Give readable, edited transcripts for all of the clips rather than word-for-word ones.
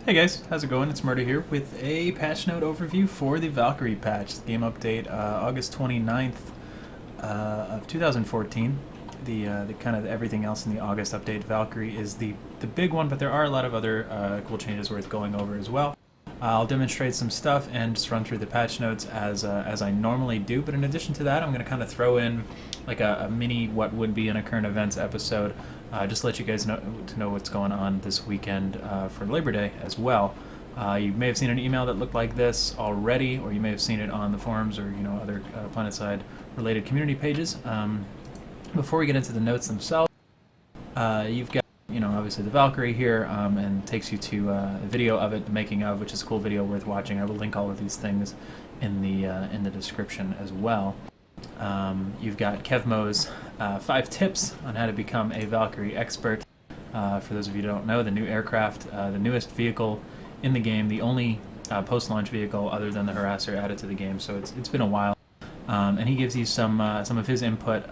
Hey guys, how's it going? ItZMuRdA here with a patch note overview for the Valkyrie patch. Game update August 29th of 2014. The kind of everything else in the August update. Valkyrie is the big one, but there are a lot of other cool changes worth going over as well. I'll demonstrate some stuff and just run through the patch notes as I normally do, but in addition to that, I'm going to kind of throw in like a mini what would be in a current events episode, just to let you guys know what's going on this weekend for Labor Day as well. You may have seen an email that looked like this already, or you may have seen it on the forums or other PlanetSide related community pages. Before we get into the notes themselves, you've got obviously the Valkyrie here, and takes you to a video of it, the making of, which is a cool video worth watching. I will link all of these things in the description as well. You've got KevMo's 5 tips on how to become a Valkyrie expert. For those of you who don't know, the new aircraft, the newest vehicle in the game, the only post-launch vehicle other than the harasser added to the game, so it's been a while. And he gives you some of his input,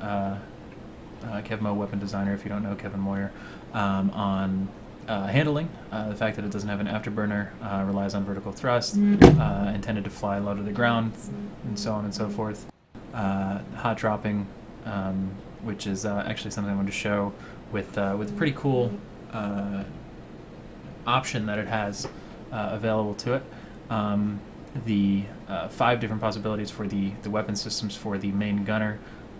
KevMo, weapon designer, if you don't know Kevin Moyer, on handling, the fact that it doesn't have an afterburner, relies on vertical thrust, intended to fly low to the ground, and so on and so forth. Hot dropping, which is actually something I wanted to show with a pretty cool option that it has available to it. The 5 different possibilities for the weapon systems for the main gunner,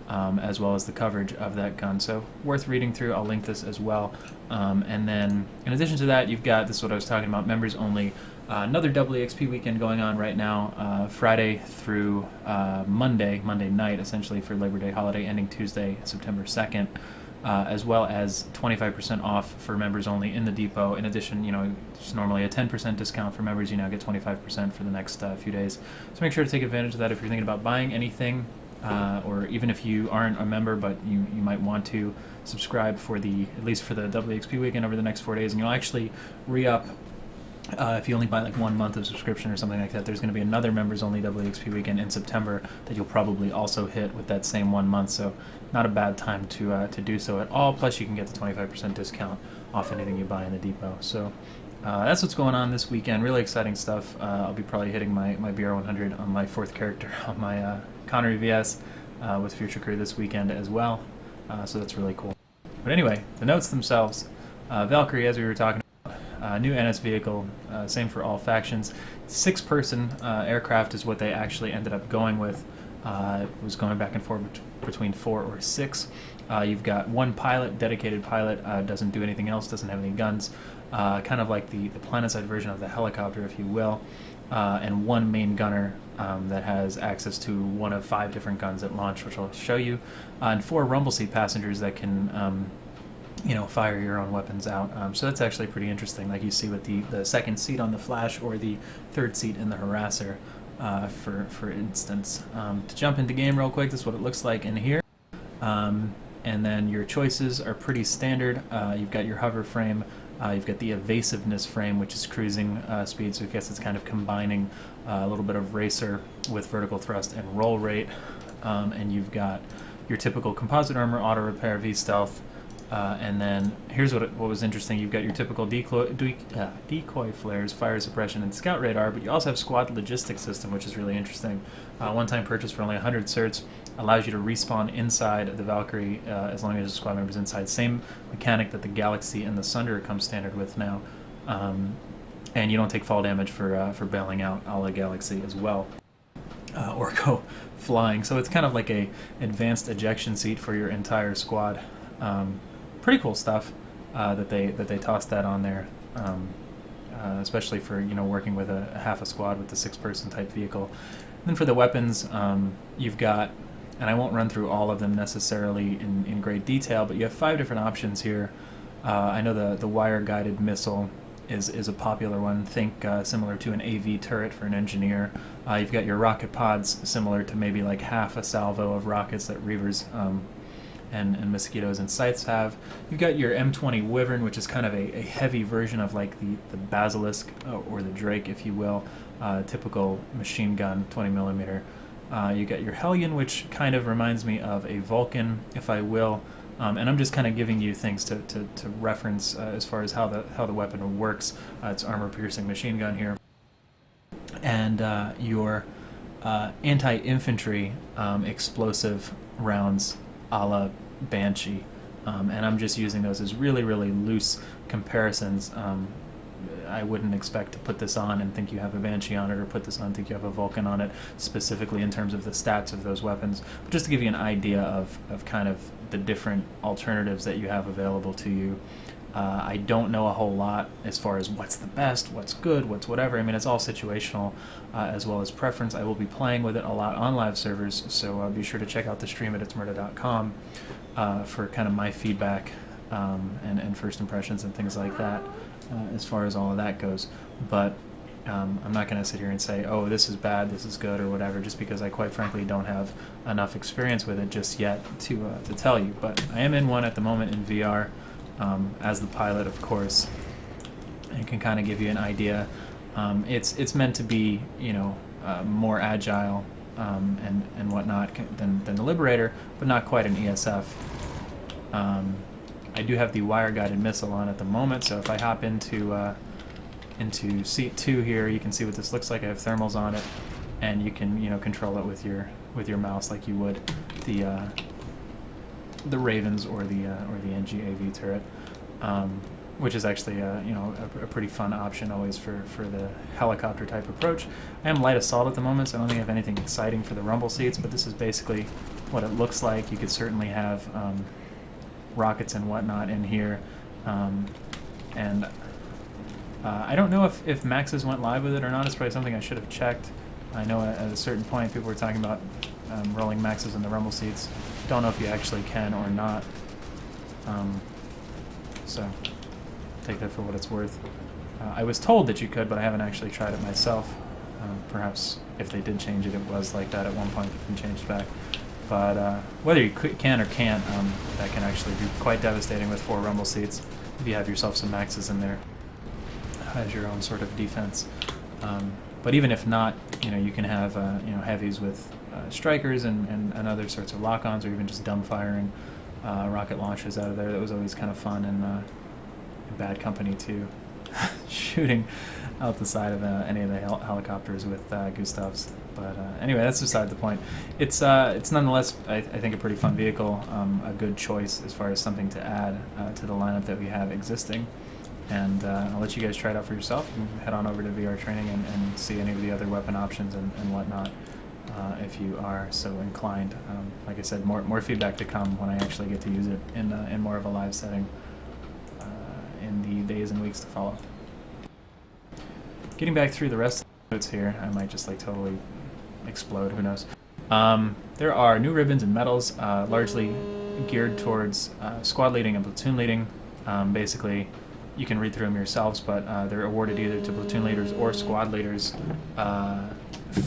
as well as the coverage of that gun. So worth reading through. I'll link this as well. And then in addition to that, you've got, this is what I was talking about, members only. Another WXP weekend going on right now, Friday through Monday night, essentially, for Labor Day holiday, ending Tuesday, September 2nd, as well as 25% off for members only in the depot. In addition, there's normally a 10% discount for members. You now get 25% for the next few days. So make sure to take advantage of that if you're thinking about buying anything, or even if you aren't a member, but you might want to subscribe for at least for the WXP weekend over the next 4 days, and you'll actually re-up. If you only buy like 1 month of subscription or something like that, there's going to be another members-only WXP weekend in September that you'll probably also hit with that same 1 month. So not a bad time to do so at all. Plus, you can get the 25% discount off anything you buy in the depot. So that's what's going on this weekend. Really exciting stuff. I'll be probably hitting my BR100 on my 4th character on my Connery VS with Future Crew this weekend as well. So that's really cool. But anyway, the notes themselves. Valkyrie, as we were talking about, new NS vehicle, same for all factions. 6-person aircraft is what they actually ended up going with. It was going back and forth between 4 or 6. You've got 1 pilot, dedicated pilot, doesn't do anything else, doesn't have any guns, kind of like the PlanetSide version of the helicopter, if you will, and 1 main gunner that has access to 1 of 5 different guns at launch, which I'll show you, and 4 rumble seat passengers that can fire your own weapons out. So that's actually pretty interesting, like you see with the 2nd seat on the Flash or the 3rd seat in the harasser, for instance. To jump into game real quick, this is what it looks like in here. And then your choices are pretty standard. You've got your hover frame, you've got the evasiveness frame, which is cruising speed, so I guess it's kind of combining a little bit of racer with vertical thrust and roll rate. And you've got your typical composite armor, auto repair, V-stealth, and then here's what was interesting. You've got your typical decoy flares, fire suppression, and scout radar, but you also have squad logistics system, which is really interesting. One-time purchase for only 100 certs, allows you to respawn inside the Valkyrie as long as the squad member's inside. Same mechanic that the Galaxy and the Sunder come standard with now. And you don't take fall damage for bailing out a la Galaxy as well, or go flying. So it's kind of like a advanced ejection seat for your entire squad. Pretty cool stuff that they tossed that on there, especially for working with a half a squad with the 6-person type vehicle. And then for the weapons, you've got, and I won't run through all of them necessarily in great detail, but you have 5 different options here. I know the wire guided missile is a popular one. Think similar to an AV turret for an engineer. You've got your rocket pods, similar to maybe like half a salvo of rockets that Reavers and mosquitoes and scythes have. You've got your M20 Wyvern, which is kind of a heavy version of like the Basilisk or the Drake, if you will, typical machine gun, 20 millimeter. You got your Hellion, which kind of reminds me of a Vulcan, if I will, And I'm just kind of giving you things to reference as far as how the weapon works. It's armor-piercing machine gun here, and your anti-infantry explosive rounds a la Banshee, and I'm just using those as really, really loose comparisons. I wouldn't expect to put this on and think you have a Banshee on it, or put this on and think you have a Vulcan on it, specifically in terms of the stats of those weapons, but just to give you an idea of kind of the different alternatives that you have available to you. I don't know a whole lot as far as what's the best, what's good, what's whatever. I mean, it's all situational as well as preference. I will be playing with it a lot on live servers, so be sure to check out the stream at ItZMuRdA.com for kind of my feedback and first impressions and things like that as far as all of that goes. But I'm not going to sit here and say, oh, this is bad, this is good, or whatever, just because I quite frankly don't have enough experience with it just yet to tell you. But I am in one at the moment in VR. As the pilot, of course, and can kind of give you an idea. It's meant to be, more agile and whatnot than the Liberator, but not quite an ESF. I do have the wire-guided missile on at the moment, so if I hop into seat 2 here, you can see what this looks like. I have thermals on it, and you can control it with your mouse like you would the Ravens or the NGAV turret, which is actually a pretty fun option always for the helicopter type approach. I am light assault at the moment, so I don't think I have anything exciting for the rumble seats, but this is basically what it looks like. You could certainly have rockets and whatnot in here, and I don't know if Maxes went live with it or not. It's probably something I should have checked. I know at a certain point people were talking about rolling Maxes in the rumble seats. Don't know if you actually can or not, so take that for what it's worth. I was told that you could, but I haven't actually tried it myself. Perhaps if they did change it, it was like that at one point, but then changed back. But whether you can or can't, that can actually be quite devastating with 4 rumble seats if you have yourself some Maxes in there as your own sort of defense. But even if not, you can have heavies with strikers and other sorts of lock-ons, or even just dumb firing rocket launchers out of there. That was always kind of fun and in bad company too. Shooting out the side of any of the helicopters with Gustavs. But anyway, that's beside the point. It's nonetheless, I think, a pretty fun vehicle, a good choice as far as something to add to the lineup that we have existing. And I'll let you guys try it out for yourself. You can head on over to VR Training and see any of the other weapon options and whatnot if you are so inclined. Like I said, more feedback to come when I actually get to use it in more of a live setting in the days and weeks to follow. Getting back through the rest of the notes here, I might just totally explode, who knows. There are new ribbons and medals, largely geared towards squad leading and platoon leading. Basically, you can read through them yourselves, but they're awarded either to platoon leaders or squad leaders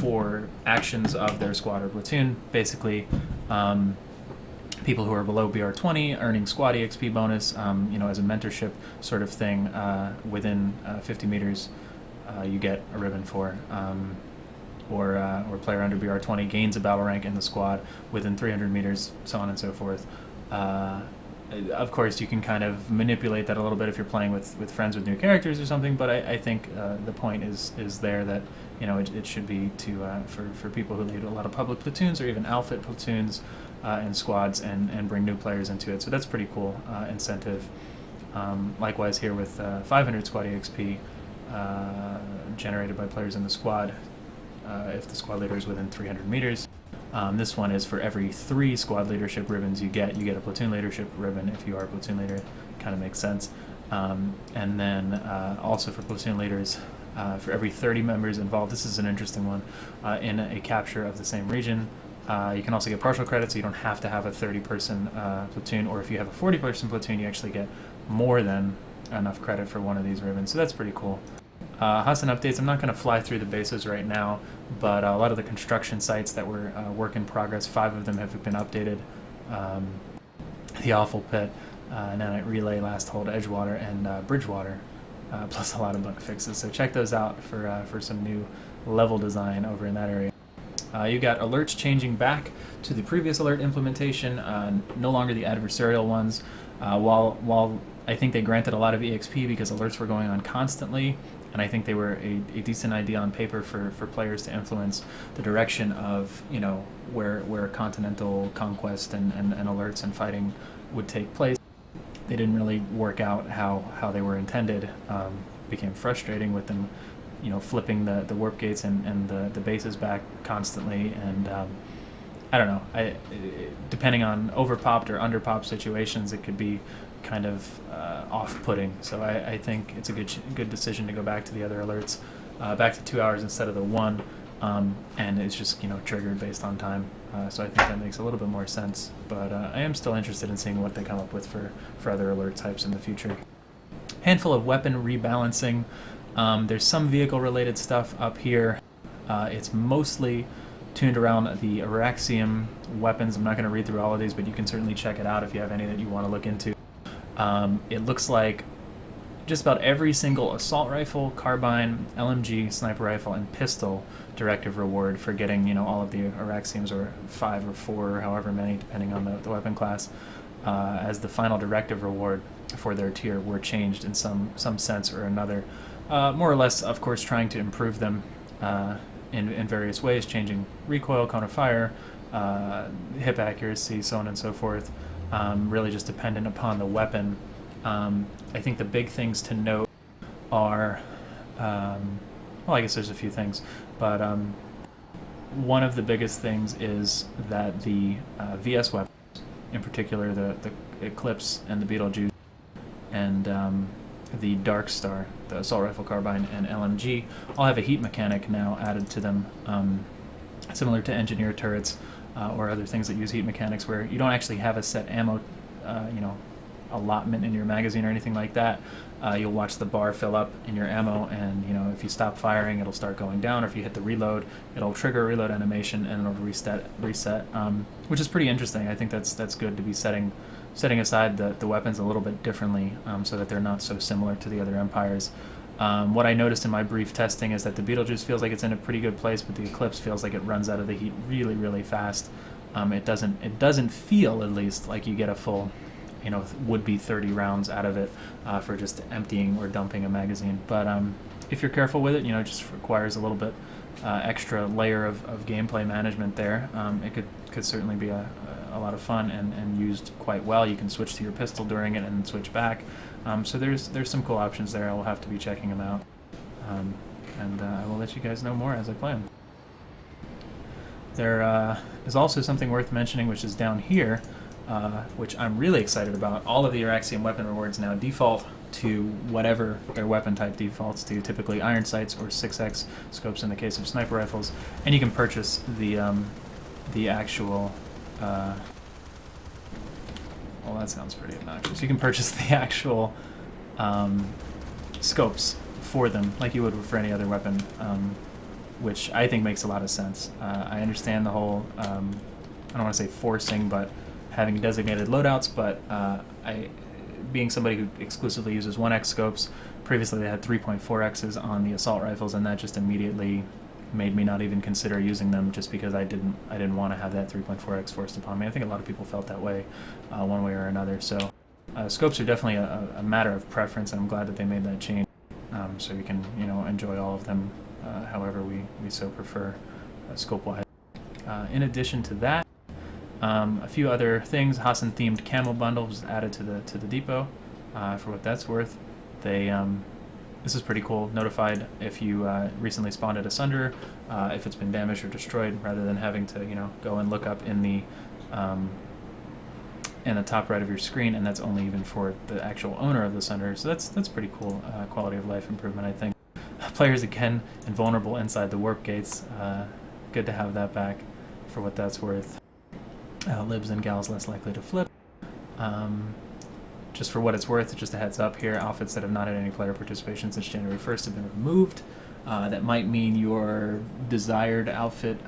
for actions of their squad or platoon. Basically, people who are below BR20 earning squad EXP bonus, as a mentorship sort of thing. Within 50 meters, you get a ribbon for. Or player under BR20 gains a battle rank in the squad within 300 meters, so on and so forth. Of course, you can kind of manipulate that a little bit if you're playing with friends with new characters or something, but I think the point is there that it should be for people who lead a lot of public platoons or even outfit platoons and squads and bring new players into it. So that's pretty cool incentive. Likewise here with 500 squad EXP generated by players in the squad if the squad leader is within 300 meters. This one is for every 3 squad leadership ribbons you get a platoon leadership ribbon if you are a platoon leader. Kind of makes sense. And then also for platoon leaders, for every 30 members involved, this is an interesting one, in a capture of the same region. You can also get partial credit, so you don't have to have a 30-person platoon, or if you have a 40-person platoon, you actually get more than enough credit for one of these ribbons, so that's pretty cool. Hassan updates, I'm not going to fly through the bases right now, but a lot of the construction sites that were work in progress, 5 of them have been updated. The Awful Pit, Nanite Relay, Last Hold, Edgewater, and Bridgewater, plus a lot of bug fixes. So check those out for some new level design over in that area. You got alerts changing back to the previous alert implementation, no longer the adversarial ones. While I think they granted a lot of EXP because alerts were going on constantly, and I think they were a decent idea on paper for players to influence the direction of, you know, where continental conquest and alerts and fighting would take place. They didn't really work out how they were intended. Became frustrating with them, you know, flipping the warp gates and the bases back constantly, and I don't know. Depending on overpopped or underpopped situations, it could be kind of off-putting. So I think it's a good decision to go back to the other alerts, back to 2 hours instead of the 1, and it's just, you know, triggered based on time. So I think that makes a little bit more sense. But I am still interested in seeing what they come up with for other alert types in the future. Handful of weapon rebalancing. There's some vehicle-related stuff up here. It's mostly tuned around the Araxium weapons. I'm not going to read through all of these, but you can certainly check it out if you have any that you want to look into. It looks like just about every single assault rifle, carbine, LMG, sniper rifle, and pistol directive reward for getting, you know, all of the Araxiums, or 5 or 4 or however many, depending on the weapon class, as the final directive reward for their tier were changed in some sense or another. More or less, of course, trying to improve them in various ways, changing recoil, cone of fire, hip accuracy, so on and so forth, really just dependent upon the weapon. I think the big things to note are, well, I guess there's a few things, but one of the biggest things is that the VS weapons, in particular the Eclipse and the Beetlejuice, and the Dark Star, the assault rifle, carbine, and LMG, all have a heat mechanic now added to them, similar to engineer turrets or other things that use heat mechanics, where you don't actually have a set ammo, you know, allotment in your magazine or anything like that. You'll watch the bar fill up in your ammo, and, you know, if you stop firing, it'll start going down, or if you hit the reload, it'll trigger a reload animation and it'll reset, which is pretty interesting. I think that's good to be setting aside the weapons a little bit differently, so that they're not so similar to the other empires. What I noticed in my brief testing is that the Beetlejuice feels like it's in a pretty good place, but the Eclipse feels like it runs out of the heat really, really fast. It doesn't feel, at least, like you get a full, you know, would-be 30 rounds out of it for just emptying or dumping a magazine. But if you're careful with it, you know, it just requires a little bit extra layer of gameplay management there. It could certainly be a lot of fun and used quite well. You can switch to your pistol during it and switch back. So there's some cool options there. I will have to be checking them out. And I will let you guys know more as I play them. There is also something worth mentioning, which is down here, which I'm really excited about. All of the Araxium weapon rewards now default to whatever their weapon type defaults to, typically iron sights or 6x scopes in the case of sniper rifles, and you can purchase the actual well, that sounds pretty obnoxious. You can purchase the actual scopes for them like you would for any other weapon, which I think makes a lot of sense. I understand the whole, I don't want to say forcing, but having designated loadouts, but being somebody who exclusively uses 1x scopes, previously they had 3.4x's on the assault rifles, and that just immediately made me not even consider using them, just because I didn't want to have that 3.4x forced upon me. I think a lot of people felt that way, one way or another. So scopes are definitely a matter of preference, and I'm glad that they made that change, so we can, you know, enjoy all of them however we so prefer, scope-wise. In addition to that, a few other things. Hassan themed camo bundle was added to the depot. For what that's worth, they this is pretty cool. Notified if you recently spawned at a Sunder, if it's been damaged or destroyed, rather than having to, you know, go and look up in the top right of your screen, and that's only even for the actual owner of the Sunder. So that's pretty cool quality of life improvement, I think. Players again invulnerable inside the warp gates. Good to have that back for what that's worth. Libs and gals less likely to flip. Just for what it's worth, just a heads up here, outfits that have not had any player participation since January 1st have been removed. That might mean your desired outfit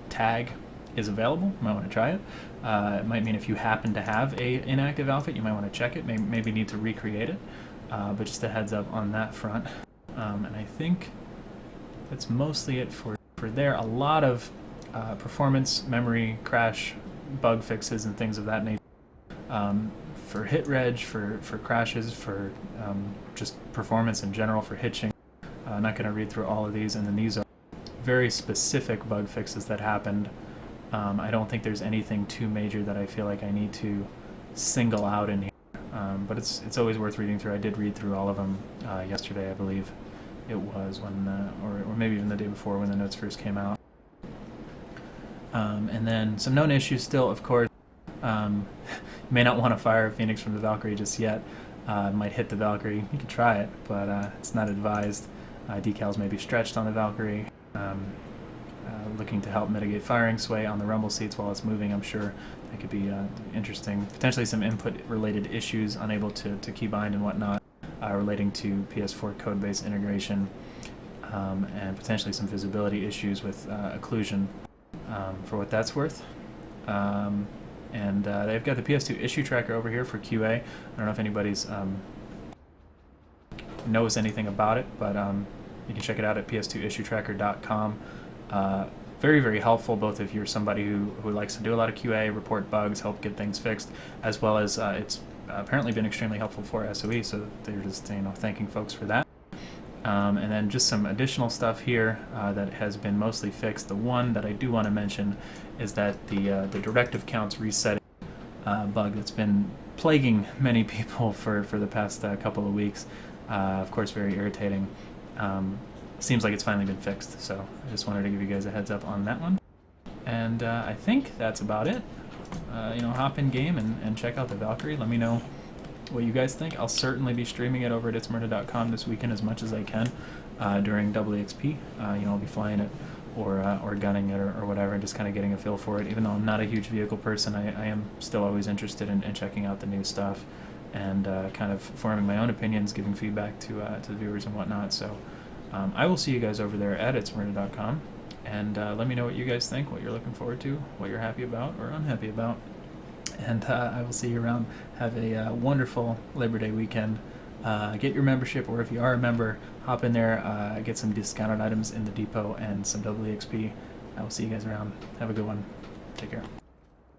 tag is available. You might want to try it. It might mean if you happen to have a inactive outfit, you might want to check it, maybe need to recreate it. But just a heads up on that front. And I think that's mostly it for for there, a lot of performance, memory, crash, bug fixes, and things of that nature. For hit reg, for crashes, for just performance in general, for hitching. I'm not going to read through all of these, and then these are very specific bug fixes that happened. I don't think there's anything too major that I feel like I need to single out in here, but it's always worth reading through. I did read through all of them yesterday, I believe it was, when or maybe even the day before when the notes first came out. And then some known issues still, of course. You may not want to fire a Phoenix from the Valkyrie just yet. It might hit the Valkyrie. You can try it, but it's not advised. Decals may be stretched on the Valkyrie. Looking to help mitigate firing sway on the rumble seats while it's moving. I'm sure that could be interesting. Potentially some input-related issues, unable to keybind and whatnot, relating to PS4 code-based integration, and potentially some visibility issues with occlusion, for what that's worth. And they've got the PS2 issue tracker over here for QA. I don't know if anybody's knows anything about it, but you can check it out at ps2issuetracker.com. Very, very helpful, both if you're somebody who likes to do a lot of QA, report bugs, help get things fixed, as well as it's apparently been extremely helpful for SOE, so they're just thanking folks for that. And then just some additional stuff here that has been mostly fixed. The one that I do want to mention is that the directive counts resetting bug that's been plaguing many people for the past couple of weeks. Of course, very irritating. Seems like it's finally been fixed, so I just wanted to give you guys a heads up on that one. And I think that's about it. Hop in game and check out the Valkyrie. Let me know what you guys think. I'll certainly be streaming it over at ItZMuRdA.com this weekend as much as I can during WXP. I'll be flying it or gunning it or whatever, and just kind of getting a feel for it. Even though I'm not a huge vehicle person, I am still always interested in checking out the new stuff and kind of forming my own opinions, giving feedback to the viewers and whatnot. So I will see you guys over there at ItZMuRdA.com, and let me know what you guys think, what you're looking forward to, what you're happy about or unhappy about. And I will see you around. Have a wonderful Labor Day weekend. Get your membership, or if you are a member, hop in there, get some discounted items in the depot and some WXP. I will see you guys around. Have a good one. Take care.